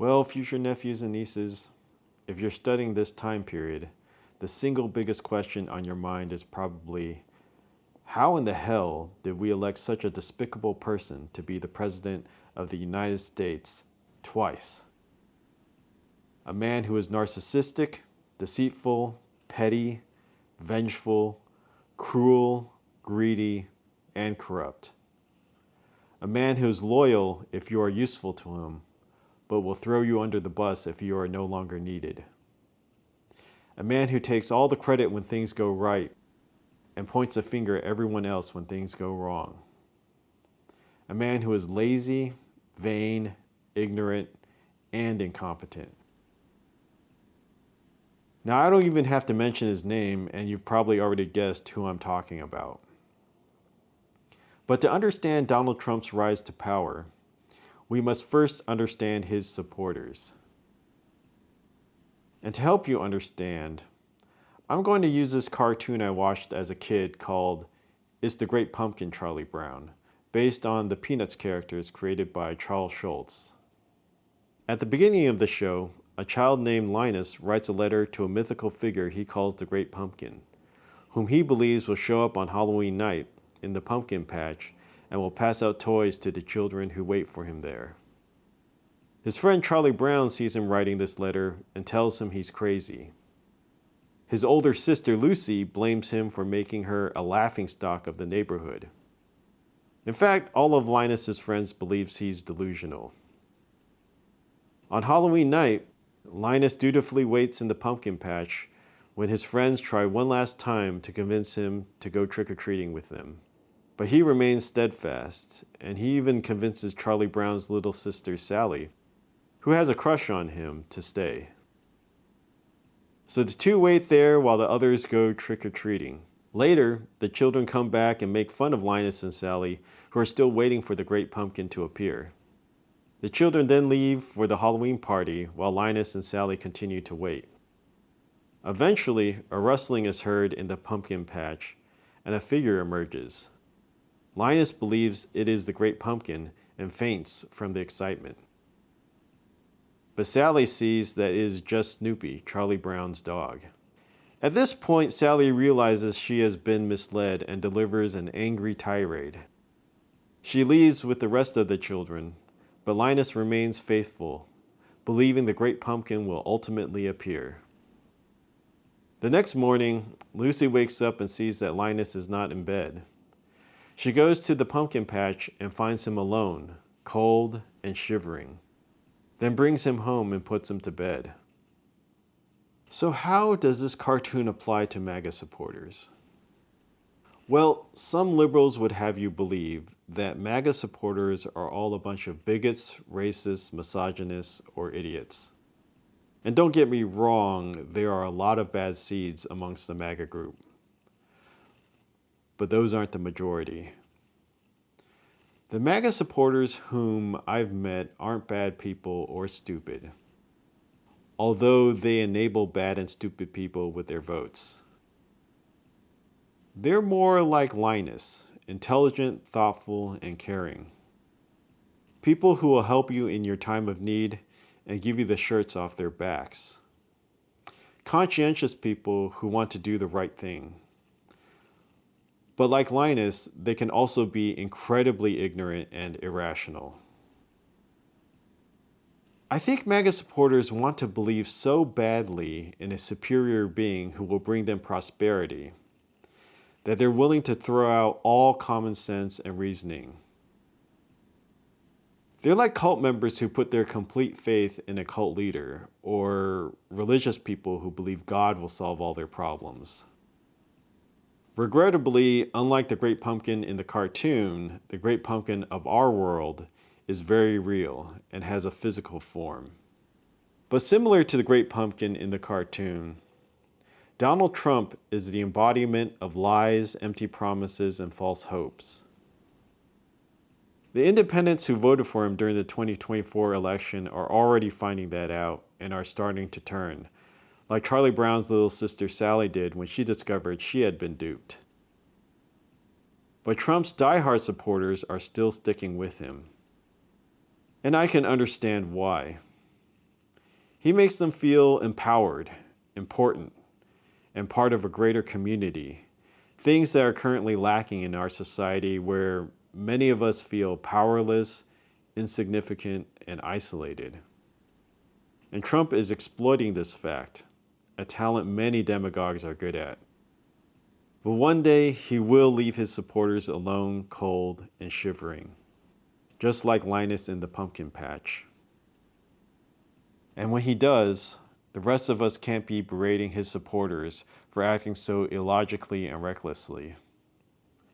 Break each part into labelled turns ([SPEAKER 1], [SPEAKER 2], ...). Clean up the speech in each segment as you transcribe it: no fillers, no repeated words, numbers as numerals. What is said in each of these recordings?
[SPEAKER 1] Well, future nephews and nieces, if you're studying this time period, the single biggest question on your mind is probably, how in the hell did we elect such a despicable person to be the President of the United States twice? A man who is narcissistic, deceitful, petty, vengeful, cruel, greedy, and corrupt. A man who is loyal if you are useful to him, but will throw you under the bus if you are no longer needed. A man who takes all the credit when things go right and points a finger at everyone else when things go wrong. A man who is lazy, vain, ignorant, and incompetent. Now, I don't even have to mention his name, and you've probably already guessed who I'm talking about. But to understand Donald Trump's rise to power, we must first understand his supporters. And to help you understand, I'm going to use this cartoon I watched as a kid called It's the Great Pumpkin, Charlie Brown, based on the Peanuts characters created by Charles Schulz. At the beginning of the show, a child named Linus writes a letter to a mythical figure he calls the Great Pumpkin, whom he believes will show up on Halloween night in the pumpkin patch and will pass out toys to the children who wait for him there. His friend Charlie Brown sees him writing this letter and tells him he's crazy. His older sister Lucy blames him for making her a laughingstock of the neighborhood. In fact, all of Linus's friends believes he's delusional. On Halloween night, Linus dutifully waits in the pumpkin patch when his friends try one last time to convince him to go trick-or-treating with them. But he remains steadfast, and he even convinces Charlie Brown's little sister Sally, who has a crush on him, to stay. So the two wait there while the others go trick-or-treating. Later, the children come back and make fun of Linus and Sally, who are still waiting for the Great Pumpkin to appear. The children then leave for the Halloween party while Linus and Sally continue to wait. Eventually, a rustling is heard in the pumpkin patch, and a figure emerges. Linus believes it is the Great Pumpkin and faints from the excitement. But Sally sees that it is just Snoopy, Charlie Brown's dog. At this point, Sally realizes she has been misled and delivers an angry tirade. She leaves with the rest of the children, but Linus remains faithful, believing the Great Pumpkin will ultimately appear. The next morning, Lucy wakes up and sees that Linus is not in bed. She goes to the pumpkin patch and finds him alone, cold and shivering, then brings him home and puts him to bed. So how does this cartoon apply to MAGA supporters? Well, some liberals would have you believe that MAGA supporters are all a bunch of bigots, racists, misogynists, or idiots. And don't get me wrong, there are a lot of bad seeds amongst the MAGA group. But those aren't the majority. The MAGA supporters whom I've met aren't bad people or stupid, although they enable bad and stupid people with their votes. They're more like Linus, intelligent, thoughtful, and caring. People who will help you in your time of need and give you the shirts off their backs. Conscientious people who want to do the right thing. But like Linus, they can also be incredibly ignorant and irrational. I think MAGA supporters want to believe so badly in a superior being who will bring them prosperity that they're willing to throw out all common sense and reasoning. They're like cult members who put their complete faith in a cult leader, or religious people who believe God will solve all their problems. Regrettably, unlike the Great Pumpkin in the cartoon, the Great Pumpkin of our world is very real and has a physical form. But similar to the Great Pumpkin in the cartoon, Donald Trump is the embodiment of lies, empty promises, and false hopes. The independents who voted for him during the 2024 election are already finding that out and are starting to turn, like Charlie Brown's little sister Sally did when she discovered she had been duped. But Trump's diehard supporters are still sticking with him. And I can understand why. He makes them feel empowered, important, and part of a greater community. Things that are currently lacking in our society where many of us feel powerless, insignificant, and isolated. And Trump is exploiting this fact, a talent many demagogues are good at. But one day, he will leave his supporters alone, cold, and shivering, just like Linus in the pumpkin patch. And when he does, the rest of us can't be berating his supporters for acting so illogically and recklessly.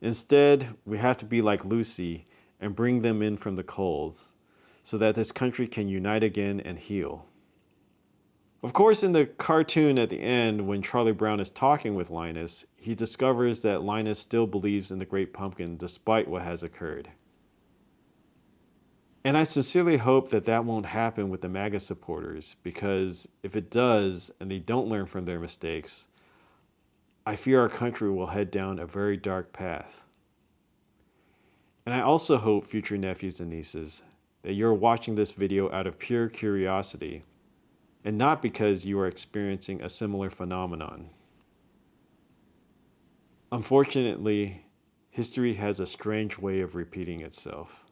[SPEAKER 1] Instead, we have to be like Lucy and bring them in from the cold so that this country can unite again and heal. Of course, in the cartoon at the end, when Charlie Brown is talking with Linus, he discovers that Linus still believes in the Great Pumpkin despite what has occurred. And I sincerely hope that that won't happen with the MAGA supporters, because if it does and they don't learn from their mistakes, I fear our country will head down a very dark path. And I also hope, future nephews and nieces, that you're watching this video out of pure curiosity and not because you are experiencing a similar phenomenon. Unfortunately, history has a strange way of repeating itself.